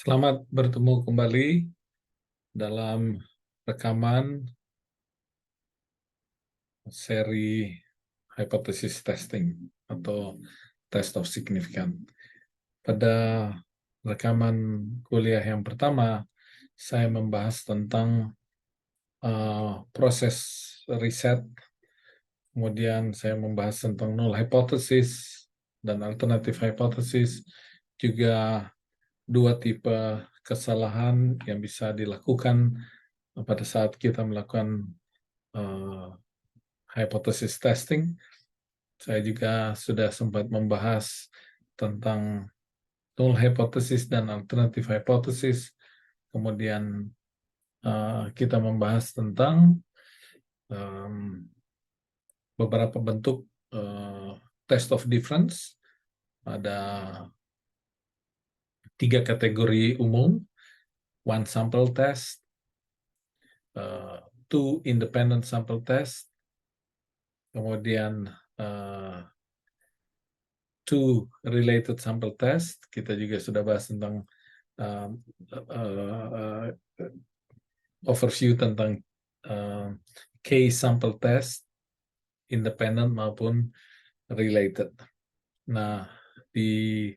Selamat bertemu kembali dalam rekaman seri hypothesis testing atau test of significance. Pada rekaman kuliah yang pertama, saya membahas tentang proses riset, kemudian saya membahas tentang null hypothesis dan alternative hypothesis, juga dua tipe kesalahan yang bisa dilakukan pada saat kita melakukan hypothesis testing. Saya juga sudah sempat membahas tentang null hypothesis dan alternative hypothesis. Kemudian kita membahas tentang beberapa bentuk test of difference. Ada 3 kategori umum: one sample test, 2 independent sample test, kemudian 2 related sample test. Kita juga sudah bahas tentang overview tentang case sample test, independent maupun related. Nah, di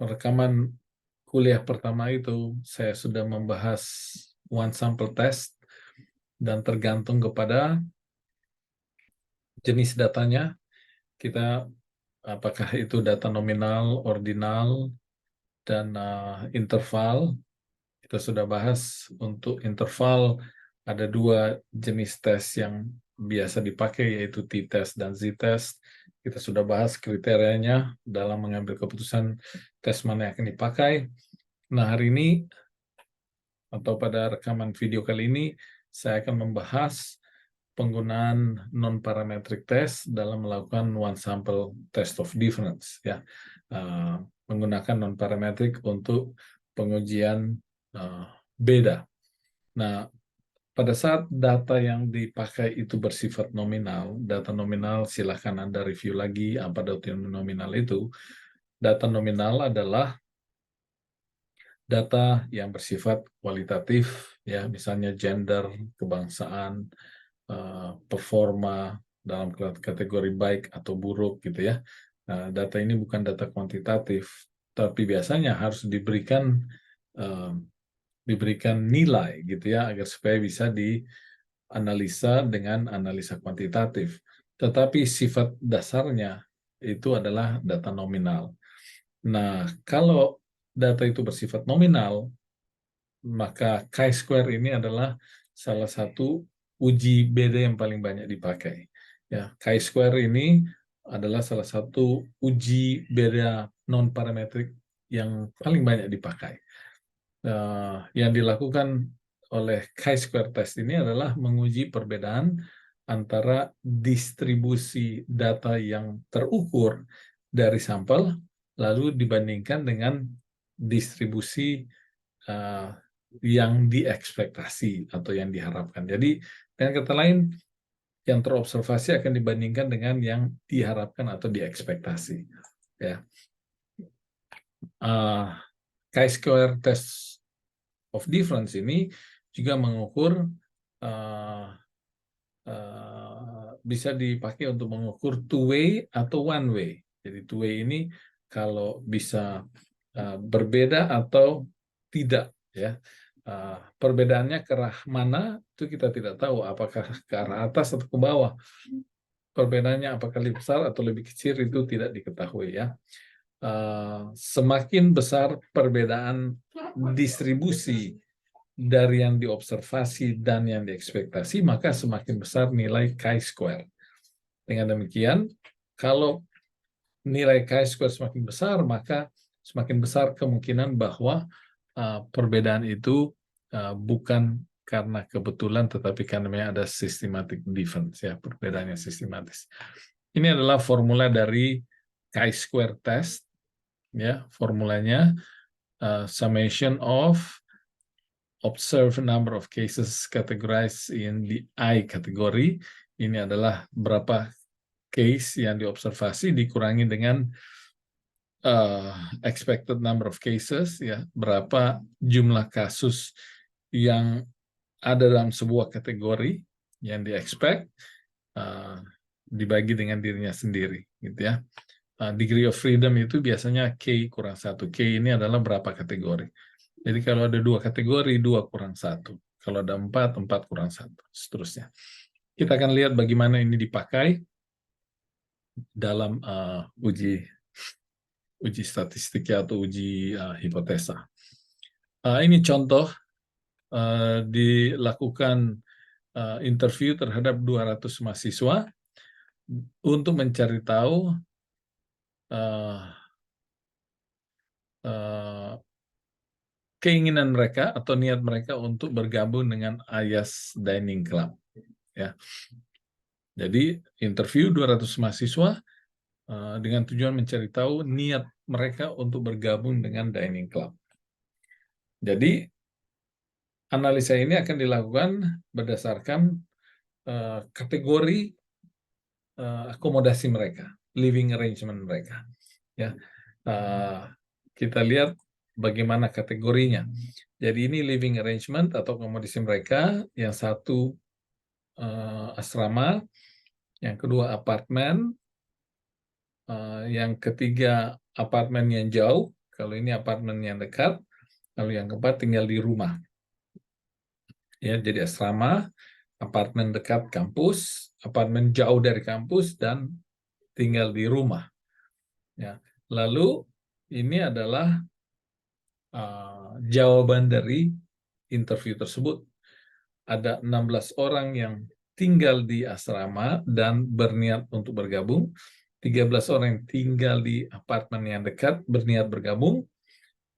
rekaman kuliah pertama itu saya sudah membahas one sample test dan tergantung kepada jenis datanya, kita apakah itu data nominal, ordinal, dan interval. Kita sudah bahas untuk interval ada 2 jenis tes yang biasa dipakai, yaitu t-test dan z-test. Kita sudah bahas kriterianya dalam mengambil keputusan tes mana yang akan dipakai. Nah, hari ini atau pada rekaman video kali ini saya akan membahas penggunaan non-parametric test dalam melakukan one sample test of difference, ya. Menggunakan non-parametric untuk pengujian beda. Nah, pada saat data yang dipakai itu bersifat nominal, data nominal silakan Anda review lagi apa data nominal itu. Data nominal adalah data yang bersifat kualitatif, ya, misalnya gender, kebangsaan, performa dalam kategori baik atau buruk, gitu ya. Data ini bukan data kuantitatif, tapi biasanya harus diberikan nilai, gitu ya, agar supaya bisa dianalisa dengan analisa kuantitatif. Tetapi sifat dasarnya itu adalah data nominal. Nah, kalau data itu bersifat nominal, maka chi-square ini adalah salah satu uji beda yang paling banyak dipakai. Ya, chi-square ini adalah salah satu uji beda non-parametrik yang paling banyak dipakai. Yang dilakukan oleh chi-square test ini adalah menguji perbedaan antara distribusi data yang terukur dari sampel lalu dibandingkan dengan distribusi yang diekspektasi atau yang diharapkan. Jadi dengan kata lain, yang terobservasi akan dibandingkan dengan yang diharapkan atau diekspektasi. Ya. Chi-square test of difference ini juga mengukur bisa dipakai untuk mengukur two-way atau one-way. Jadi two-way ini kalau bisa berbeda atau tidak, ya. Perbedaannya ke arah mana itu kita tidak tahu, apakah ke arah atas atau ke bawah. Perbedaannya apakah lebih besar atau lebih kecil itu tidak diketahui, ya. Semakin besar perbedaan distribusi dari yang diobservasi dan yang diekspektasi, maka semakin besar nilai chi-square. Dengan demikian, kalau nilai chi-square semakin besar, maka semakin besar kemungkinan bahwa perbedaan itu bukan karena kebetulan, tetapi karena ada systematic difference, ya, perbedaannya sistematis. Ini adalah formula dari chi-square test, ya. Formulanya summation of observed number of cases categorized in the I kategori. Ini adalah berapa case yang diobservasi dikurangi dengan expected number of cases, ya, berapa jumlah kasus yang ada dalam sebuah kategori yang di-expect, dibagi dengan dirinya sendiri, gitu ya. Degree of freedom itu biasanya K kurang 1. K ini adalah berapa kategori. Jadi kalau ada 2 kategori, 2 kurang 1. Kalau ada 4, 4 kurang 1, seterusnya. Kita akan lihat bagaimana ini dipakai dalam uji statistik atau uji hipotesa. Ini contoh dilakukan interview terhadap 200 mahasiswa untuk mencari tahu keinginan mereka atau niat mereka untuk bergabung dengan Ayas Dining Club. Ya. Jadi interview 200 mahasiswa dengan tujuan mencari tahu niat mereka untuk bergabung dengan Dining Club. Jadi analisa ini akan dilakukan berdasarkan kategori akomodasi mereka, living arrangement mereka. Ya, kita lihat bagaimana kategorinya. Jadi ini living arrangement atau akomodasi mereka. Yang satu asrama, yang kedua apartemen, yang ketiga apartemen yang jauh. Kalau ini apartemen yang dekat, lalu yang keempat tinggal di rumah. Ya, jadi asrama, apartemen dekat kampus, apartemen jauh dari kampus, dan tinggal di rumah. Ya. Lalu ini adalah jawaban dari interview tersebut. Ada 16 orang yang tinggal di asrama dan berniat untuk bergabung, 13 orang yang tinggal di apartemen yang dekat berniat bergabung,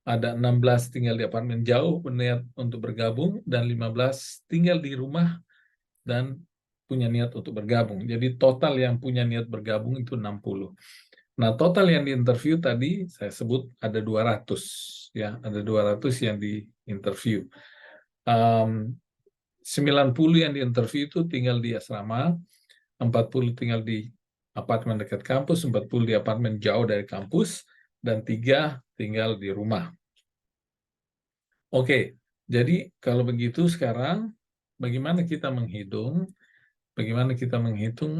ada 16 tinggal di apartemen jauh berniat untuk bergabung, dan 15 tinggal di rumah dan punya niat untuk bergabung. Jadi total yang punya niat bergabung itu 60. Nah, total yang diinterview tadi saya sebut ada 200, ya, ada 200 yang diinterview. 90 yang diinterview itu tinggal di asrama, 40 tinggal di apartemen dekat kampus, 40 di apartemen jauh dari kampus, dan 3 tinggal di rumah. Oke, jadi kalau begitu sekarang bagaimana kita menghitung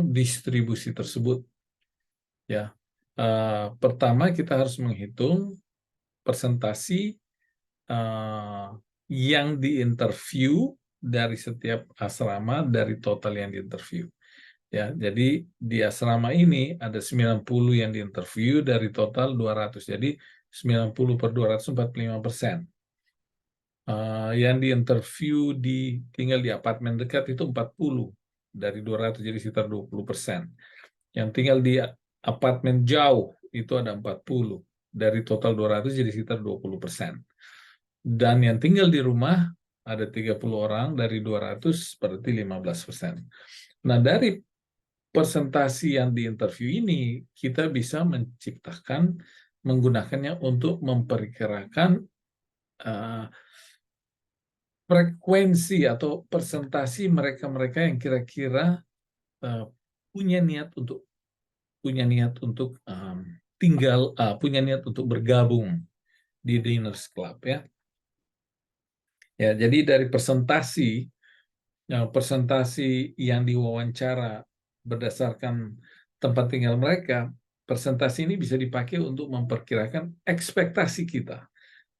distribusi tersebut? Ya, pertama kita harus menghitung persentasi yang diinterview dari setiap asrama dari total yang diinterview. Ya, jadi di asrama ini ada 90 yang diinterview dari total 200. Jadi 90 per 200, 45%. Yang diinterview tinggal di apartemen dekat itu 40 dari 200, jadi sekitar 20%. Yang tinggal di apartemen jauh itu ada 40 dari total 200, jadi sekitar 20%. Dan yang tinggal di rumah ada 30 orang dari 200, berarti 15%. Nah, dari presentasi yang diinterview ini, kita bisa menggunakannya untuk memperkirakan frekuensi atau persentasi mereka-mereka yang kira-kira punya niat untuk punya niat untuk bergabung di Diners Club, ya. Ya, jadi dari persentasi yang diwawancara berdasarkan tempat tinggal mereka, persentase ini bisa dipakai untuk memperkirakan ekspektasi kita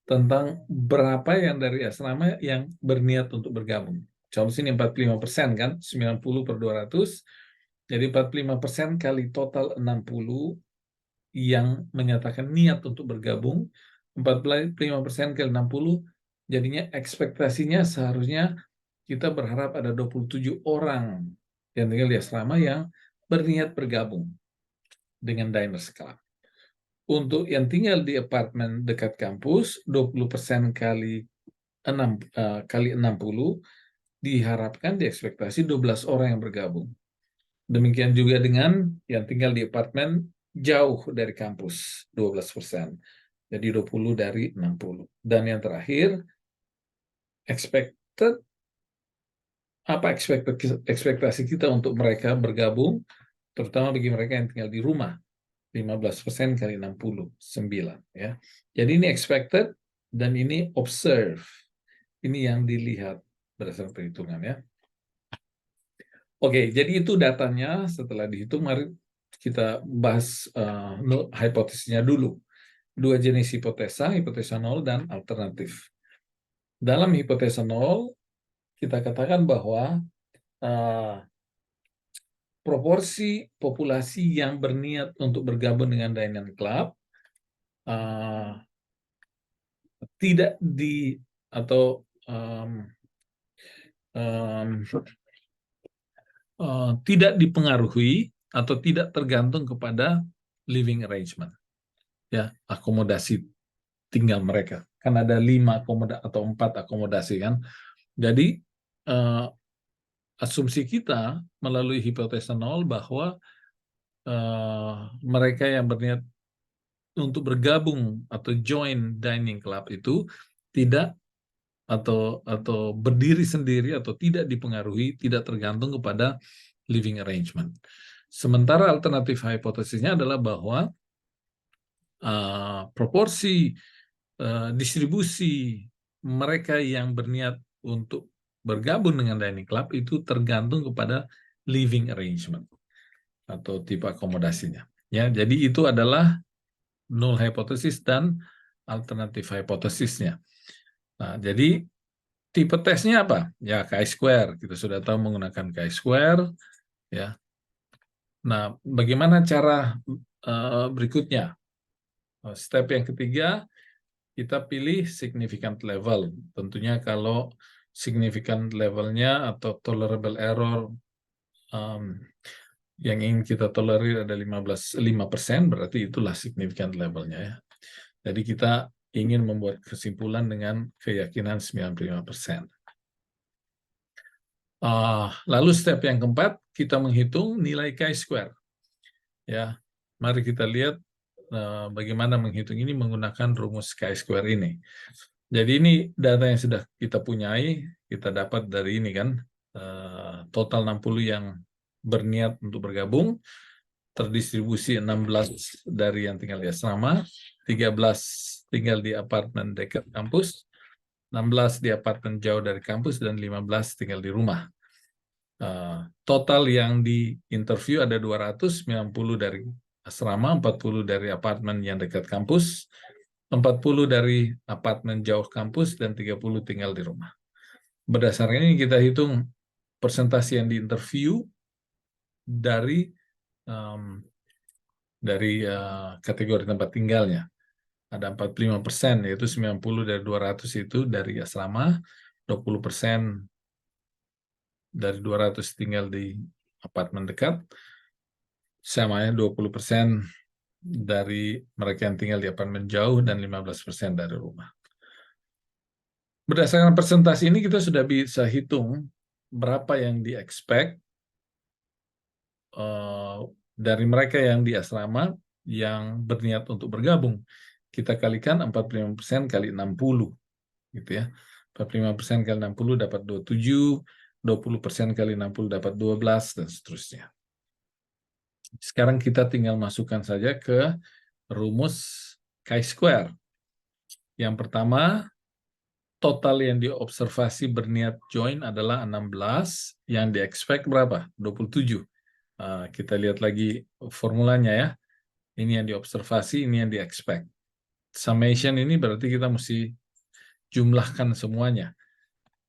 tentang berapa yang dari asrama yang berniat untuk bergabung. Contoh sini 45% kan, 90 per 200, jadi 45% kali total 60 yang menyatakan niat untuk bergabung, 45% kali 60, jadinya ekspektasinya seharusnya kita berharap ada 27 orang yang tinggal di asrama yang berniat bergabung dengan Diners Club. Untuk yang tinggal di apartemen dekat kampus, 20% kali 60 diharapkan diekspektasi 12 orang yang bergabung. Demikian juga dengan yang tinggal di apartemen jauh dari kampus, 12%. Jadi 20 dari 60. Dan yang terakhir, ekspektasi kita untuk mereka bergabung, terutama bagi mereka yang tinggal di rumah. 15% kali 60, 9. Ya. Jadi ini expected dan ini observe. Ini yang dilihat berdasarkan perhitungan ya. Oke, jadi itu datanya. Setelah dihitung, mari kita bahas hipotesisnya dulu. Dua jenis hipotesa nol dan alternatif. Dalam hipotesa nol, kita katakan bahwa proporsi populasi yang berniat untuk bergabung dengan Dynamic Club tidak di atau tidak dipengaruhi atau tidak tergantung kepada living arrangement, ya, akomodasi tinggal mereka. Kan ada 5 akomodasi atau 4 akomodasi kan. Jadi asumsi kita melalui hipotesa nol bahwa mereka yang berniat untuk bergabung atau join dining club itu tidak atau berdiri sendiri atau tidak dipengaruhi, tidak tergantung kepada living arrangement. Sementara alternatif hipotesisnya adalah bahwa proporsi distribusi mereka yang berniat untuk bergabung dengan dining club itu tergantung kepada living arrangement atau tipe akomodasinya. Ya, jadi itu adalah null hypothesis dan alternatif hipotesisnya. Nah, jadi tipe tesnya apa? Ya, chi-square. Kita sudah tahu menggunakan chi-square. Ya. Nah, bagaimana cara berikutnya? Step yang ketiga, kita pilih significant level. Tentunya kalau significant levelnya atau tolerable error yang ingin kita tolerir ada 5%, berarti itulah significant levelnya ya. Jadi kita ingin membuat kesimpulan dengan keyakinan 95%. Lalu step yang keempat, kita menghitung nilai chi-square. Ya, mari kita lihat bagaimana menghitung ini menggunakan rumus chi-square ini. Jadi ini data yang sudah kita punyai, kita dapat dari ini kan, total 60 yang berniat untuk bergabung, terdistribusi 16 dari yang tinggal di asrama, 13 tinggal di apartemen dekat kampus, 16 di apartemen jauh dari kampus, dan 15 tinggal di rumah. Total yang di interview ada 290 dari asrama, 40 dari apartemen yang dekat kampus, 40 dari apartemen jauh kampus, dan 30 tinggal di rumah. Berdasarkan ini kita hitung persentase yang di interview dari kategori tempat tinggalnya. Ada 45%, yaitu 90 dari 200 itu dari asrama, 20% dari 200 tinggal di apartemen dekat, sama ya 20% dari mereka yang tinggal di apartemen jauh, dan 15% dari rumah. Berdasarkan persentase ini kita sudah bisa hitung berapa yang di-expect dari mereka yang di asrama yang berniat untuk bergabung. Kita kalikan 45% kali 60, gitu ya. 45% kali 60 dapat 27, 20% kali 60 dapat 12, dan seterusnya. Sekarang kita tinggal masukkan saja ke rumus chi-square. Yang pertama, total yang diobservasi berniat join adalah 16, yang di-expect berapa? 27. Kita lihat lagi formulanya ya. Ini yang diobservasi, ini yang di-expect. Summation ini berarti kita mesti jumlahkan semuanya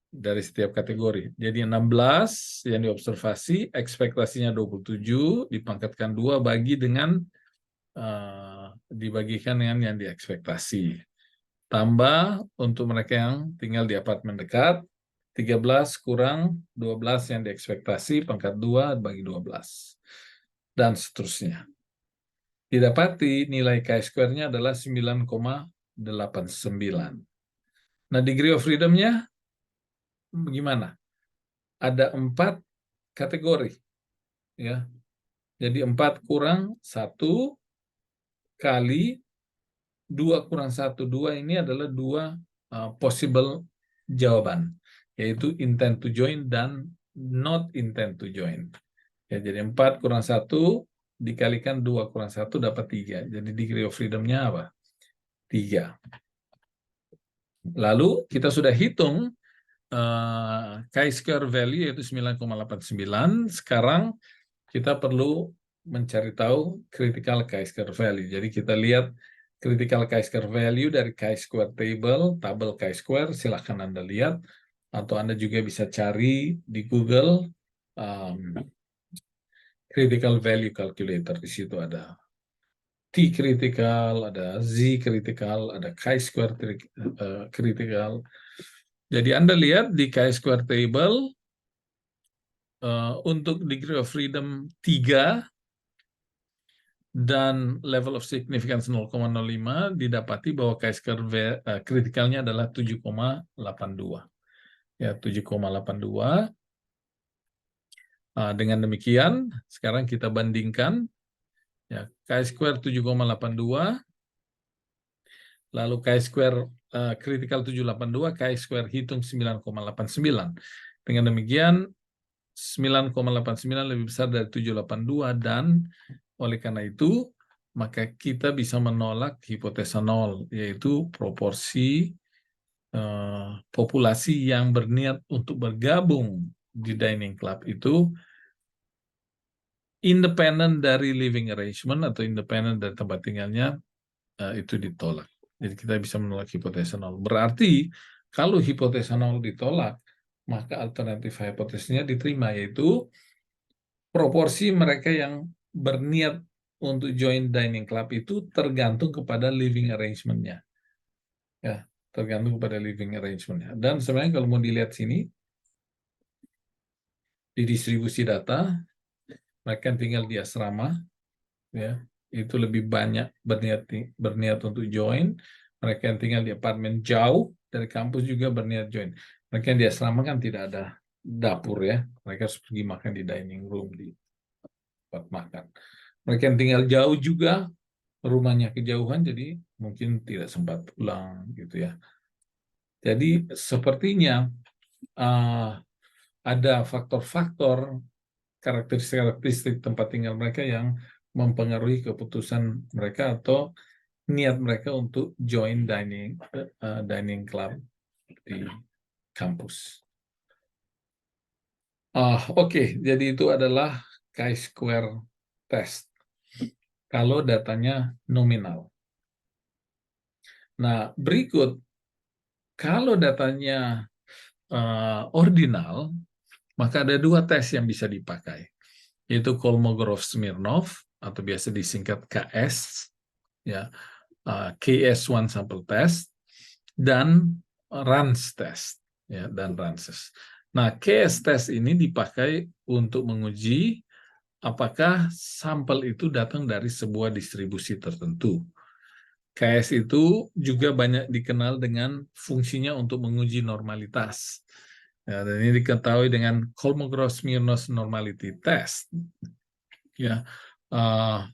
dari setiap kategori. Jadi 16 yang diobservasi, ekspektasinya 27, dipangkatkan 2 dibagikan dengan yang diekspektasi. Tambah untuk mereka yang tinggal di apartemen dekat, 13 kurang 12 yang diekspektasi, pangkat 2 bagi 12. Dan seterusnya. Didapati nilai chi-square-nya adalah 9,89. Nah, degree of freedom-nya gimana? Ada 4 kategori. Ya. Jadi 4 kurang 1 kali 2 kurang 1. 2 ini adalah 2 possible jawaban, yaitu intend to join dan not intend to join. Ya, jadi 4 kurang 1 dikalikan 2 kurang 1 dapat 3. Jadi degree of freedom-nya apa? 3. Lalu kita sudah hitung chi-square value yaitu 9,89. Sekarang kita perlu mencari tahu critical chi-square value. Jadi kita lihat critical chi-square value dari chi-square table, tabel chi-square, silahkan Anda lihat. Atau Anda juga bisa cari di Google critical value calculator. Di situ ada T critical, ada Z critical, ada chi-square critical. Jadi Anda lihat di chi-square table, untuk degree of freedom 3 dan level of significance 0,05 didapati bahwa chi-square kritikalnya adalah 7,82. Ya, 7,82. Dengan demikian, sekarang kita bandingkan ya, chi-square 7,82, lalu chi-square critical 782, chi-square hitung 9,89. Dengan demikian 9,89 lebih besar dari 782, dan oleh karena itu maka kita bisa menolak hipotesa nol, yaitu proporsi populasi yang berniat untuk bergabung di dining club itu independen dari living arrangement atau independen dari tempat tinggalnya, itu ditolak. Jadi kita bisa menolak hipotesa nol. Berarti kalau hipotesa nol ditolak, maka alternatif hipotesisnya diterima, yaitu proporsi mereka yang berniat untuk join dining club itu tergantung kepada living arrangement-nya. Ya, tergantung kepada living arrangement-nya. Dan sebenarnya kalau mau dilihat sini, di distribusi data, mereka yang tinggal di asrama, ya, itu lebih banyak berniat untuk join. Mereka yang tinggal di apartemen jauh dari kampus juga berniat join. Mereka yang di asrama kan tidak ada dapur, ya. Mereka harus pergi makan di dining room, di tempat makan. Mereka yang tinggal jauh juga, rumahnya kejauhan, jadi mungkin tidak sempat pulang, gitu ya. Jadi sepertinya ada faktor-faktor karakteristik tempat tinggal mereka yang mempengaruhi keputusan mereka atau niat mereka untuk join dining club di kampus. Oke, jadi itu adalah chi-square test kalau datanya nominal. Nah, berikut kalau datanya ordinal, maka ada 2 tes yang bisa dipakai, yaitu Kolmogorov-Smirnov atau biasa disingkat KS, ya, KS1 sample test, dan RANS test, ya, dan RANS. Nah, KS test ini dipakai untuk menguji apakah sampel itu datang dari sebuah distribusi tertentu. KS itu juga banyak dikenal dengan fungsinya untuk menguji normalitas. Ya, dan ini diketahui dengan Kolmogorov-Smirnov normality test. Ya,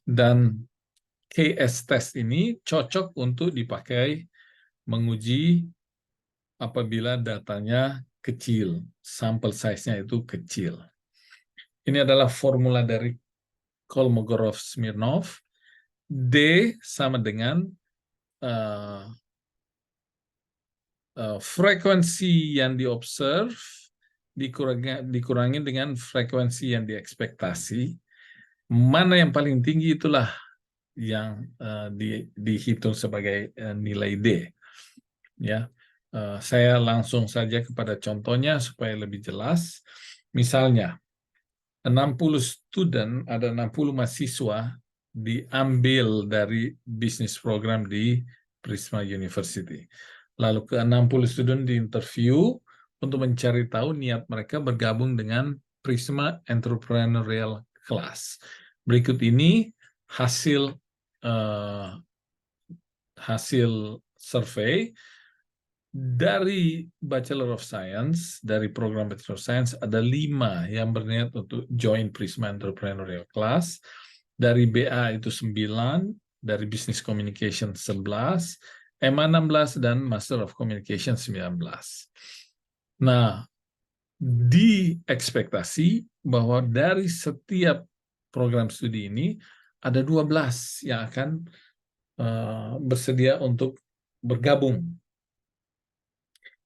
dan KS test ini cocok untuk dipakai menguji apabila datanya kecil, sampel size-nya itu kecil. Ini adalah formula dari Kolmogorov-Smirnov. D sama dengan frekuensi yang diobserv dikurangi dengan frekuensi yang diekspektasi. Mana yang paling tinggi itulah yang dihitung sebagai nilai D. Ya, saya langsung saja kepada contohnya supaya lebih jelas. Misalnya 60 student, ada 60 mahasiswa diambil dari bisnis program di Prisma University. Lalu ke 60 student diinterview untuk mencari tahu niat mereka bergabung dengan Prisma Entrepreneurial Class. Berikut ini hasil survei dari Bachelor of Science, dari program Bachelor of Science, ada 5 yang berniat untuk join Prisma Entrepreneurial Class. Dari BA itu 9, dari Business Communication 11, MA 16, dan Master of Communication 19. Nah, diekspektasi bahwa dari setiap program studi ini, ada 12 yang akan bersedia untuk bergabung.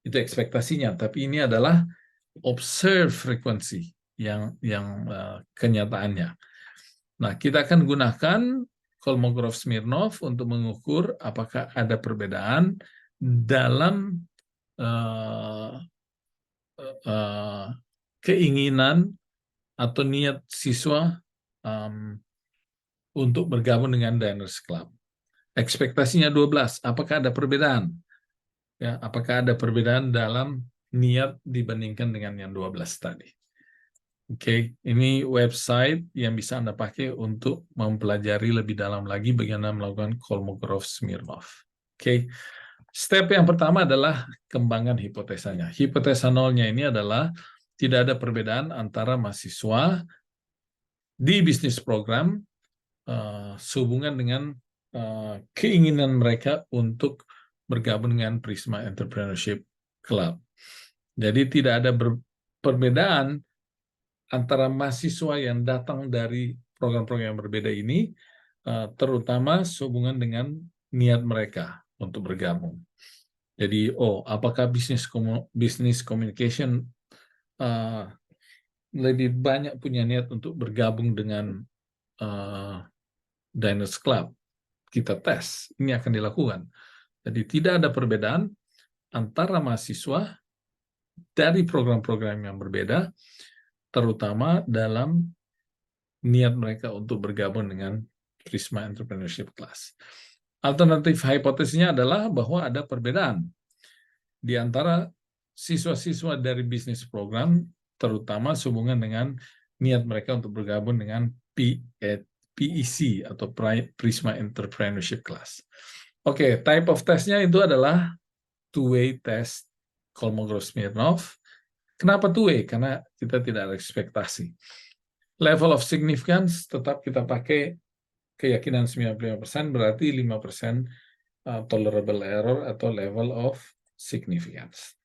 Itu ekspektasinya, tapi ini adalah observe frequency yang kenyataannya. Nah, kita akan gunakan Kolmogorov-Smirnov untuk mengukur apakah ada perbedaan dalam keinginan atau niat siswa untuk bergabung dengan Diners Club. Ekspektasinya 12, apakah ada perbedaan? Ya, apakah ada perbedaan dalam niat dibandingkan dengan yang 12 tadi? Oke, ini website yang bisa Anda pakai untuk mempelajari lebih dalam lagi bagaimana melakukan Kolmogorov-Smirnov. Oke, step yang pertama adalah kembangkan hipotesanya. Hipotesa nolnya ini adalah tidak ada perbedaan antara mahasiswa di bisnis program sehubungan dengan keinginan mereka untuk bergabung dengan Prisma Entrepreneurship Club. Jadi tidak ada perbedaan antara mahasiswa yang datang dari program-program yang berbeda ini, terutama sehubungan dengan niat mereka untuk bergabung. Jadi, apakah bisnis communication lebih banyak punya niat untuk bergabung dengan Diners Club? Kita tes, ini akan dilakukan. Jadi tidak ada perbedaan antara mahasiswa dari program-program yang berbeda, terutama dalam niat mereka untuk bergabung dengan Prisma Entrepreneurship Class. Alternatif hipotesisnya adalah bahwa ada perbedaan di antara siswa-siswa dari bisnis program, terutama sehubungan dengan niat mereka untuk bergabung dengan PEC atau Prisma Entrepreneurship Class. Oke, type of testnya itu adalah two-way test Kolmogorov-Smirnov. Kenapa two-way? Karena kita tidak ada ekspektasi. Level of significance tetap kita pakai keyakinan 95%, berarti 5% tolerable error atau level of significance.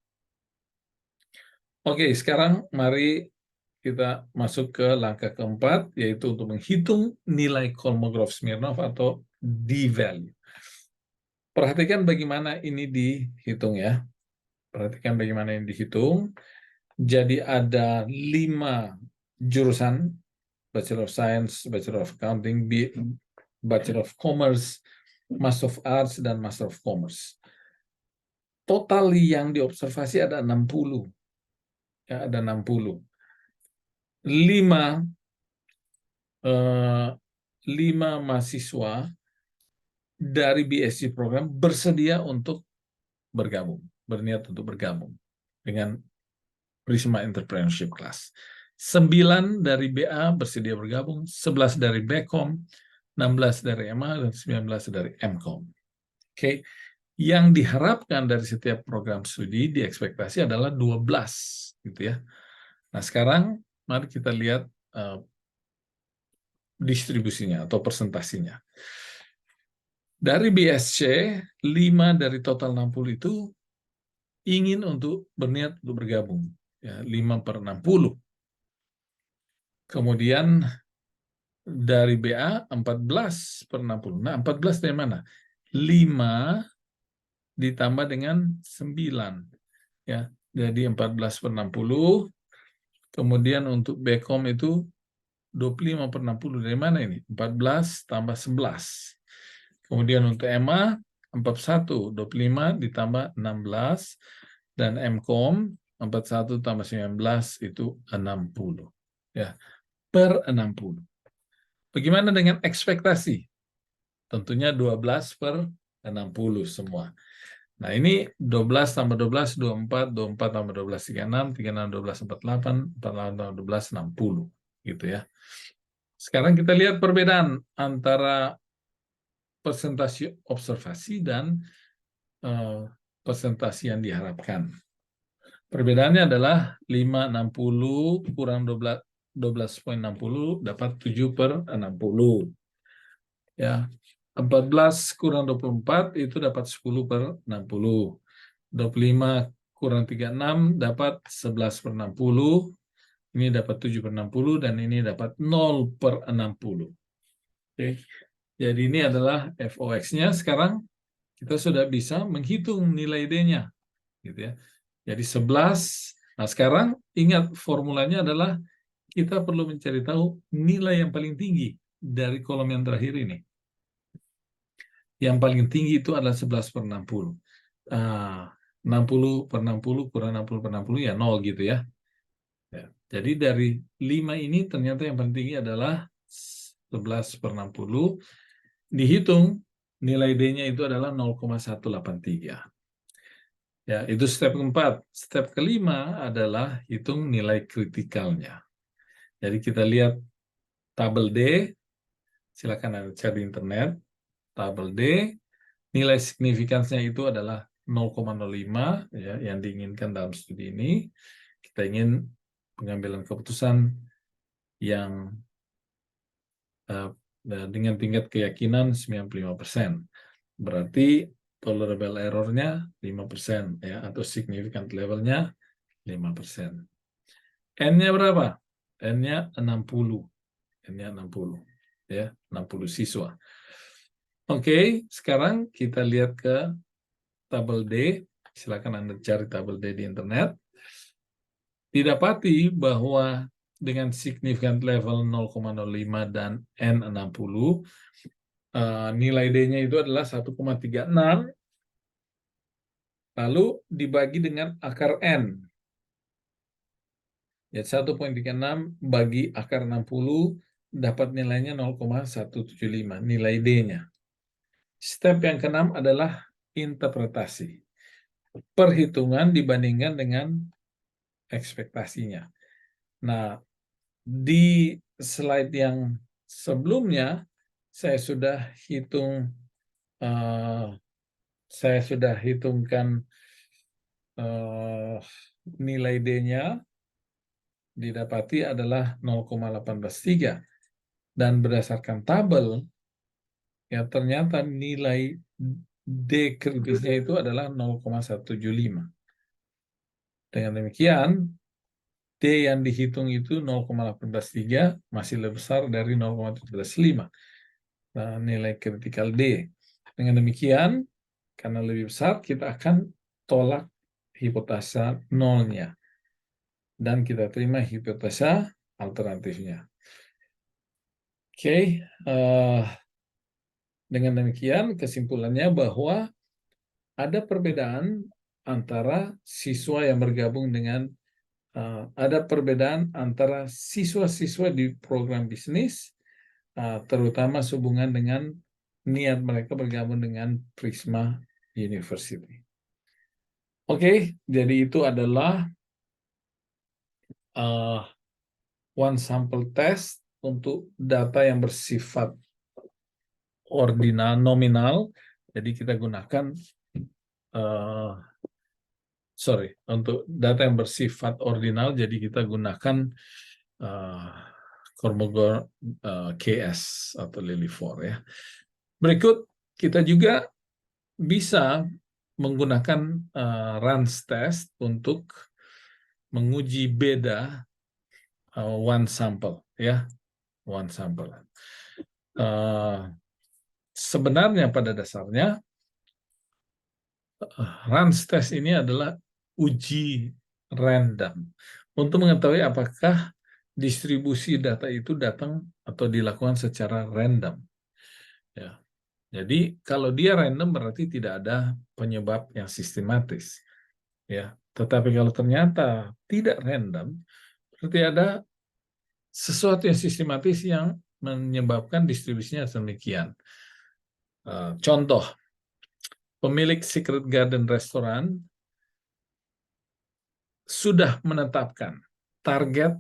Oke, sekarang mari kita masuk ke langkah keempat, yaitu untuk menghitung nilai Kolmogorov-Smirnov atau D-value. Perhatikan bagaimana ini dihitung ya. Perhatikan bagaimana ini dihitung. Jadi ada 5 jurusan, Bachelor of Science, Bachelor of Accounting, Bachelor of Commerce, Master of Arts, dan Master of Commerce. Total yang diobservasi ada 60. Ya, ada 60. 5 mahasiswa dari BSc program bersedia untuk bergabung, berniat untuk bergabung dengan Prisma Entrepreneurship Class. 9 dari BA bersedia bergabung, 11 dari BCom, 16 dari MA, dan 19 dari MCom. Oke, yang diharapkan dari setiap program studi diekspektasi adalah 12, gitu ya. Nah, sekarang mari kita lihat distribusinya atau persentasinya. Dari BSC, 5 dari total 60 itu ingin untuk berniat untuk bergabung. Ya, 5/60. Kemudian dari BA 14/60. Nah, 14 dari mana? 5 ditambah dengan 9. Ya, jadi 14/60. Kemudian untuk BCom itu 25/60. Dari mana ini? 14 tambah 11. Kemudian untuk MA 41, 25 ditambah 16. Dan MCom 41 tambah 19 itu 60. Ya, per 60. Bagaimana dengan ekspektasi? Tentunya 12/60 semua. Nah, ini 12 tambah 12, 24, 24 tambah 12, 36, 36, 12, 48, 48 tambah 12, 60. Gitu ya. Sekarang kita lihat perbedaan antara persentase observasi dan persentase yang diharapkan. Perbedaannya adalah 5/60 kurang 12/60 dapat 7/60. Ya, 14 kurang 24 itu dapat 10/60. 25 kurang 36 dapat 11/60. ini dapat 7/60, dan ini dapat 0/60. Oke. Jadi ini adalah FOX-nya. Sekarang kita sudah bisa menghitung nilai D-nya. Gitu ya. Jadi 11. Nah sekarang ingat formulanya adalah kita perlu mencari tahu nilai yang paling tinggi dari kolom yang terakhir ini. Yang paling tinggi itu adalah 11/60. 60/60 kurang 60/60 ya 0 gitu ya. Ya. Jadi dari 5 ini ternyata yang paling tinggi adalah 11/60. Dihitung nilai D-nya itu adalah 0,183. Ya, itu step keempat. Step kelima adalah hitung nilai kritikalnya. Jadi kita lihat tabel D, silakan Anda cari di internet, tabel D, nilai signifikansinya itu adalah 0,05 ya, yang diinginkan dalam studi ini. Kita ingin pengambilan keputusan yang dengan tingkat keyakinan 95%. Berarti tolerable error-nya 5% ya, atau significant level-nya 5%. N-nya berapa? N-nya 60. N-nya 60 ya, 60 siswa. Oke, sekarang kita lihat ke tabel D. Silakan Anda cari tabel D di internet. Didapati bahwa dengan significant level 0,05 dan N60, nilai D-nya itu adalah 1,36, lalu dibagi dengan akar N. Ya, 1,36 bagi akar 60 dapat nilainya 0,175, nilai D-nya. Step yang keenam adalah interpretasi. Perhitungan dibandingkan dengan ekspektasinya. Nah, di slide yang sebelumnya saya sudah hitungkan nilai D-nya didapati adalah 0,183, dan berdasarkan tabel ya ternyata nilai D kritisnya itu adalah 0,175. Dengan demikian D yang dihitung itu 0,183 masih lebih besar dari 0,175. Nah, nilai kritikal D. Dengan demikian, karena lebih besar, kita akan tolak hipotesa nolnya. Dan kita terima hipotesa alternatifnya. Oke, dengan demikian kesimpulannya bahwa ada perbedaan antara siswa yang bergabung dengan ada perbedaan antara siswa-siswa di program bisnis, terutama sehubungan dengan niat mereka bergabung dengan Prisma University. Oke, jadi itu adalah one sample test untuk data yang bersifat ordinal nominal. Jadi kita gunakan untuk data yang bersifat ordinal, jadi kita gunakan Kolmogorov KS atau Lilifore ya. Berikut kita juga bisa menggunakan Ran's test untuk menguji beda one sample ya, one sample. Sebenarnya pada dasarnya Ran's test ini adalah uji random untuk mengetahui apakah distribusi data itu datang atau dilakukan secara random. Ya. Jadi kalau dia random berarti tidak ada penyebab yang sistematis. Ya. Tetapi kalau ternyata tidak random, berarti ada sesuatu yang sistematis yang menyebabkan distribusinya demikian. Contoh, pemilik Secret Garden Restoran sudah menetapkan target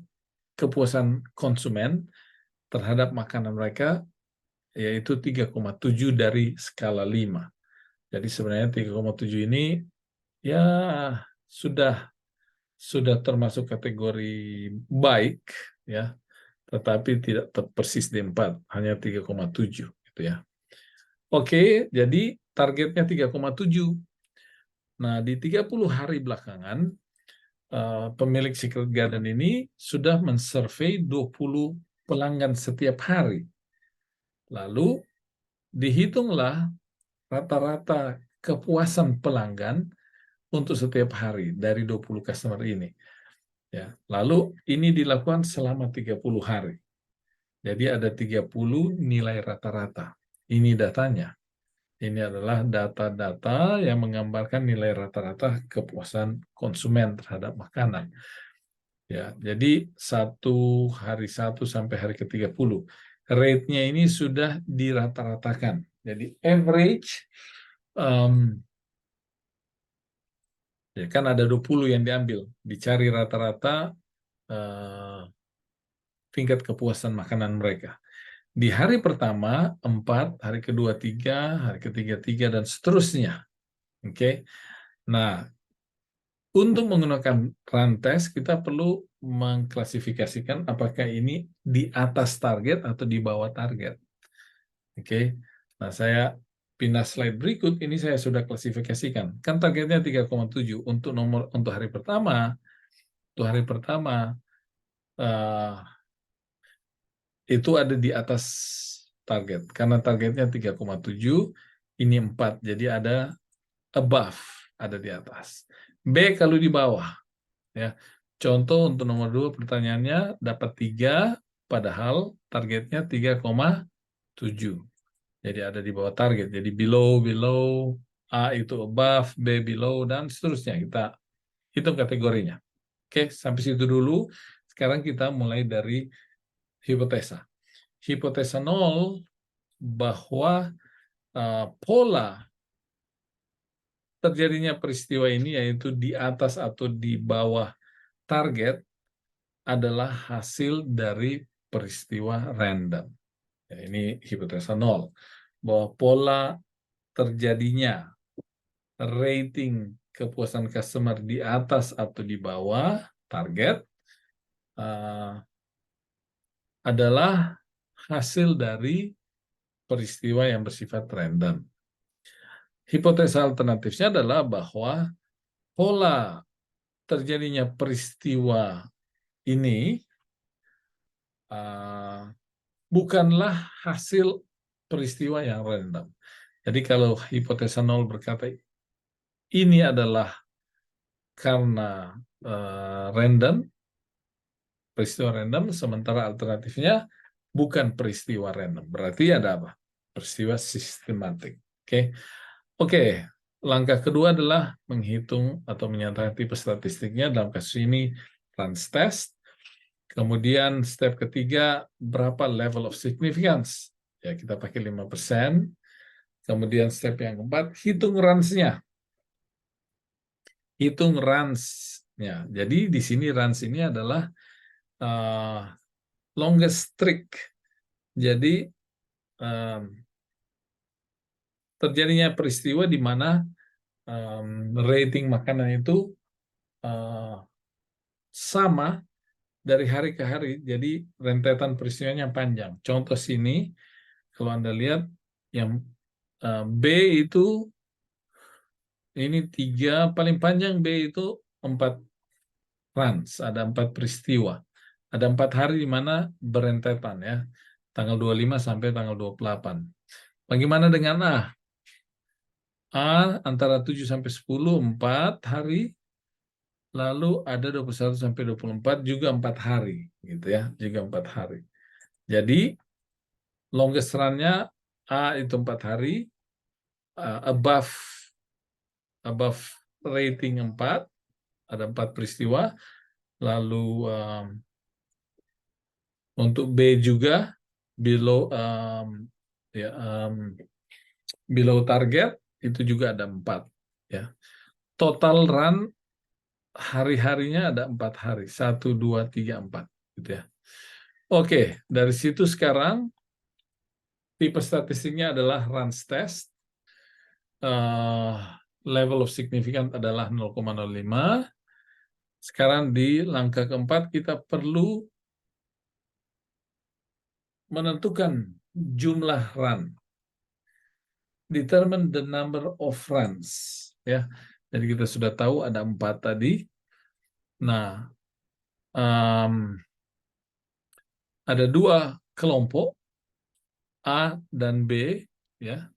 kepuasan konsumen terhadap makanan mereka yaitu 3,7 dari skala 5. Jadi sebenarnya 3,7 ini ya sudah termasuk kategori baik ya, tetapi tidak persis di 4, hanya 3,7 gitu ya. Oke, jadi targetnya 3,7. Nah, di 30 hari belakangan pemilik Secret Garden ini sudah mensurvei 20 pelanggan setiap hari. Lalu dihitunglah rata-rata kepuasan pelanggan untuk setiap hari dari 20 customer ini. Ya, lalu ini dilakukan selama 30 hari. Jadi ada 30 nilai rata-rata. Ini datanya. Ini adalah data-data yang menggambarkan nilai rata-rata kepuasan konsumen terhadap makanan. Ya, jadi hari 1 sampai hari ke-30. Rate-nya ini sudah dirata-ratakan. Jadi average, ya kan ada 20 yang diambil. Dicari rata-rata tingkat kepuasan makanan mereka. Di hari pertama 4, hari kedua 3, hari ketiga 3, dan seterusnya. Oke. Nah, untuk menggunakan run test, kita perlu mengklasifikasikan apakah ini di atas target atau di bawah target. Oke. Nah, saya pindah slide berikut, ini saya sudah klasifikasikan. Kan targetnya 3,7 untuk hari pertama. Untuk hari pertama itu ada di atas target. Karena targetnya 3,7, ini 4. Jadi ada above, ada di atas. B kalau di bawah. Ya. Contoh untuk nomor 2 pertanyaannya dapat 3, padahal targetnya 3,7. Jadi ada di bawah target. Jadi below, A itu above, B below, dan seterusnya. Kita hitung kategorinya. Oke, sampai situ dulu. Sekarang kita mulai dari hipotesa. Hipotesa 0 bahwa pola terjadinya peristiwa ini, yaitu di atas atau di bawah target, adalah hasil dari peristiwa random. Ya, ini hipotesa 0. Bahwa pola terjadinya rating kepuasan customer di atas atau di bawah target adalah hasil dari peristiwa yang bersifat random. Hipotesa alternatifnya adalah bahwa pola terjadinya peristiwa ini bukanlah hasil peristiwa yang random. Jadi kalau hipotesa 0 berkata ini adalah karena random, peristiwa random, sementara alternatifnya bukan peristiwa random. Berarti ada apa? Peristiwa sistematik. Oke. Langkah kedua adalah menghitung atau menyatakan tipe statistiknya. Dalam kasus ini, runs test. Kemudian step ketiga, berapa level of significance? Ya, kita pakai 5%. Kemudian step yang keempat, hitung runs-nya. Hitung runs-nya. Jadi di sini runs ini adalah longest streak. Jadi terjadinya peristiwa di mana rating makanan itu sama dari hari ke hari, jadi rentetan peristiwanya panjang. Contoh sini, kalau Anda lihat, yang B itu, ini 3, paling panjang B itu 4 runs, ada 4 peristiwa. Ada 4 hari di mana berentetan, ya, tanggal 25 sampai tanggal 28. Bagaimana dengan A? A antara 7 sampai 10, 4 hari. Lalu ada 21 sampai 24 juga 4 hari, gitu ya, juga 4 hari. Jadi longest run-nya A itu 4 hari, above rating 4, ada 4 peristiwa. Lalu untuk B juga below below target itu juga ada 4, ya. Total run hari-harinya ada 4 hari, 1, 2, 3, 4, gitu ya. Oke, dari situ sekarang tipe statistiknya adalah runs test. Level of significance adalah 0,05. Sekarang di langkah keempat kita perlu menentukan jumlah run. Determine the number of runs. Ya, jadi kita sudah tahu ada 4 tadi. Nah, ada dua kelompok, A dan B, ya.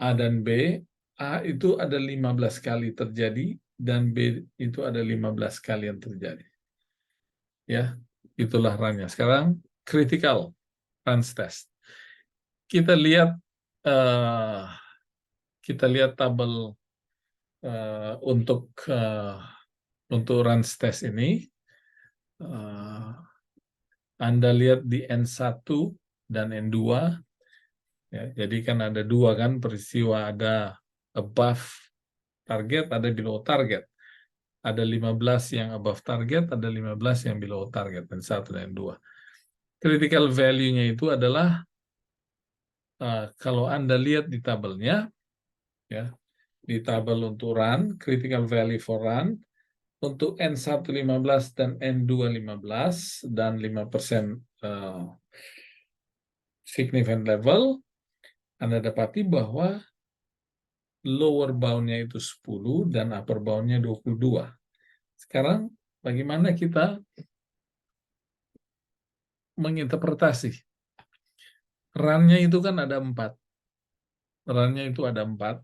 A dan B, A itu ada 15 kali terjadi, dan B itu ada 15 kali yang terjadi. Ya, itulah runnya. Sekarang, critical runs test. Kita lihat eh, tabel untuk runs test ini. Anda lihat di N1 dan N2. Ya, jadi kan ada dua kan peristiwa, ada above target, ada below target. Ada 15 yang above target, ada 15 yang below target, dan satu dan dua. Critical value-nya itu adalah kalau Anda lihat di tabelnya, ya, di tabel untuk run, critical value for run, untuk N1 15 dan N2 15 dan 5% significant level, Anda dapati bahwa lower bound-nya itu 10 dan upper bound-nya 22. Sekarang bagaimana kita menginterpretasi? Run-nya itu kan ada 4. Run-nya itu ada 4.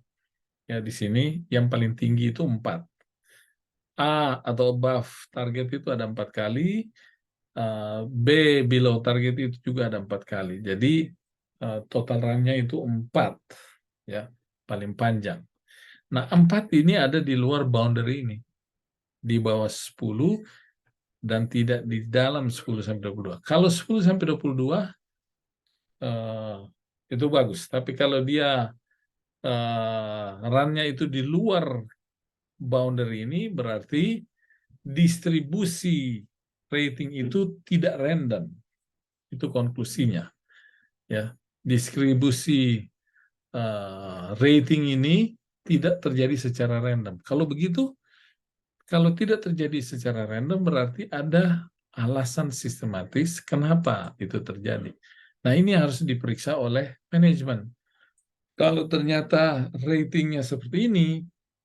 Ya, di sini yang paling tinggi itu 4. A atau above target itu ada 4 kali. B below target itu juga ada 4 kali. Jadi total run-nya itu 4. Ya, paling panjang. Nah, 4 ini ada di luar boundary ini. Di bawah 10 dan tidak di dalam 10-22. Kalau 10-22 itu bagus. Tapi kalau dia run-nya itu di luar boundary ini, berarti distribusi rating itu tidak random. Itu konklusinya. Ya, distribusi rating ini tidak terjadi secara random. Kalau begitu, kalau tidak terjadi secara random, berarti ada alasan sistematis kenapa itu terjadi. Nah, ini harus diperiksa oleh manajemen. Kalau ternyata ratingnya seperti ini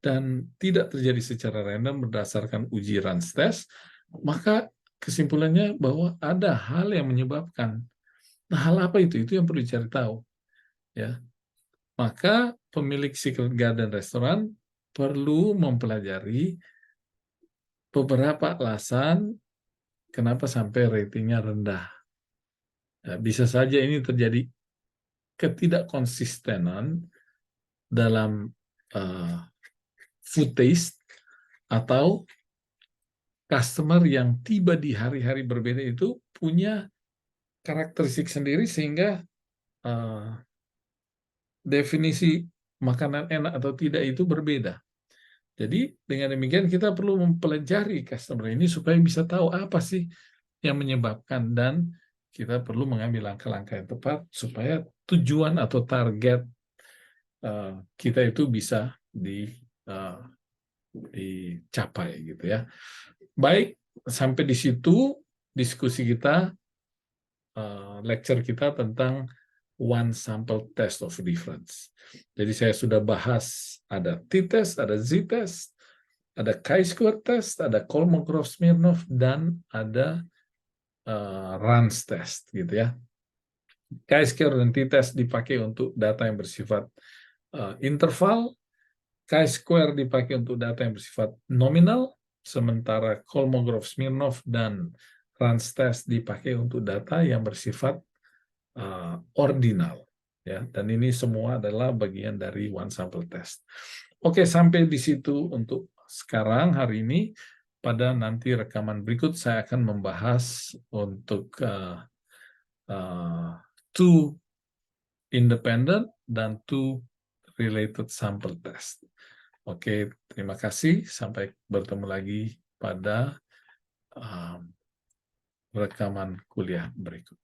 dan tidak terjadi secara random berdasarkan uji runs test, maka kesimpulannya bahwa ada hal yang menyebabkan. Nah, hal apa itu? Itu yang perlu dicari tahu. Ya, maka pemilik Secret Garden Restaurant perlu mempelajari beberapa alasan kenapa sampai ratingnya rendah. Ya, bisa saja ini terjadi ketidakkonsistenan dalam food taste, atau customer yang tiba di hari-hari berbeda itu punya karakteristik sendiri sehingga definisi makanan enak atau tidak itu berbeda. Jadi dengan demikian kita perlu mempelajari customer ini supaya bisa tahu apa sih yang menyebabkan, dan kita perlu mengambil langkah-langkah yang tepat supaya tujuan atau target kita itu bisa dicapai gitu ya. Baik, sampai di situ diskusi kita, lecture kita tentang one sample test of difference. Jadi saya sudah bahas ada t-test, ada z-test, ada chi-square test, ada Kolmogorov-Smirnov, dan ada runs test gitu ya. Chi-square dan t-test dipakai untuk data yang bersifat interval, chi-square dipakai untuk data yang bersifat nominal, sementara Kolmogorov-Smirnov dan runs test dipakai untuk data yang bersifat ordinal. Ya, dan ini semua adalah bagian dari one sample test. Oke, sampai di situ untuk sekarang hari ini. Pada nanti rekaman berikut saya akan membahas untuk two independent dan two related sample test. Oke, terima kasih. Sampai bertemu lagi pada rekaman kuliah berikut.